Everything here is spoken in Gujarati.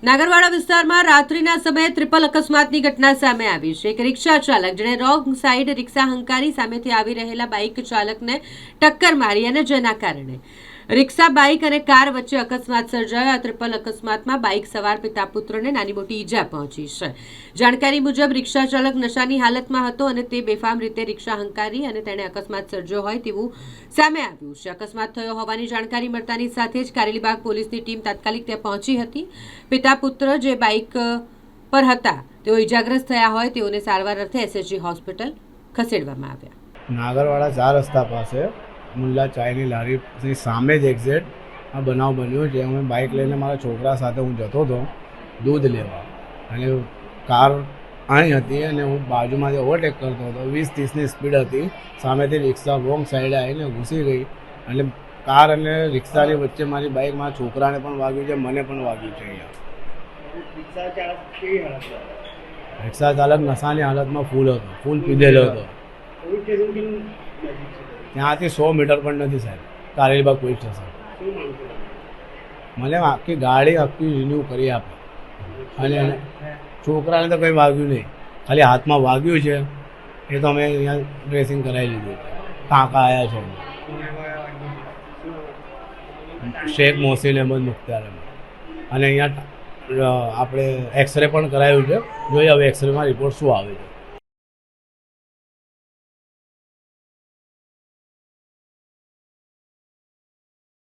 નાગરવાડા વિસ્તારમાં રાત્રિના સમયે ટ્રિપલ અકસ્માતની ઘટના સામે આવી છે। એક રિક્ષા ચાલક જેણે રોંગ સાઈડ રિક્ષા હંકારી સામેથી આવી રહેલા બાઇક ચાલકને ટક્કર મારી અને જેના કારણે રિક્ષા બાઇક અને કાર વચ્ચે અકસ્માત સર્જાયો। આ ટ્રિપલ અકસ્માતમાં બાઇક સવાર પિતા પુત્રને નાની મોટી ઈજા પહોંચી છે। જાણકારી મુજબ રિક્ષા ચાલક નશાની હાલતમાં હતો અને તે બેફામ રીતે રિક્ષા હંકારી અને તેણે અકસ્માત સર્જ્યો હોય તેવું સામે આવ્યું છે। અકસ્માત થયો હોવાની જાણકારી મળતાની સાથે જ કારેલીબાગ પોલીસની ટીમ તાત્કાલિક ત્યાં પહોંચી હતી। પિતા પુત્ર જે બાઇક પર હતા તેઓ ઈજાગ્રસ્ત થયા હોય તેઓને સારવાર અર્થે એસએસજી હોસ્પિટલ ખસેડવામાં આવ્યા। નાગરવાડા 4 રસ્તા પાસે મુલ્લા ચાયની લારીની સામે જ એક્ઝેક્ટ આ બનાવ બન્યો છે। હું બાઇક લઈને મારા છોકરા સાથે હું જતો હતો દૂધ લેવા અને કાર અહીં હતી અને હું બાજુમાંથી ઓવરટેક કરતો હતો। 20-30ની સ્પીડ હતી। સામેથી રિક્ષા રોંગ સાઈડે આવીને ઘૂસી ગઈ એટલે કાર અને રિક્ષાની વચ્ચે મારી બાઇક મારા છોકરાને પણ વાગ્યું છે, મને પણ વાગ્યું છે। અહીંયા રિક્ષા ચાલક નશાની હાલતમાં ફૂલ પીધેલો હતો। ત્યાંથી 100 મીટર પણ નથી સાહેબ, કારેલીબાગ પોલીસ સ્ટેશન। મને આખી ગાડી રિન્યૂ કરી આપે અને છોકરાને તો કંઈ વાગ્યું નહીં, ખાલી હાથમાં વાગ્યું છે। એ તો અમે અહીંયા ડ્રેસિંગ કરાવી લીધું, ટાંકા આવ્યા છે। શેખ મોહસિન અહેમદ મુખ્તાર અને અહીંયા આપણે એક્સરે પણ કરાવ્યું છે। જોઈએ હવે એક્સરેમાં રિપોર્ટ શું આવે છે।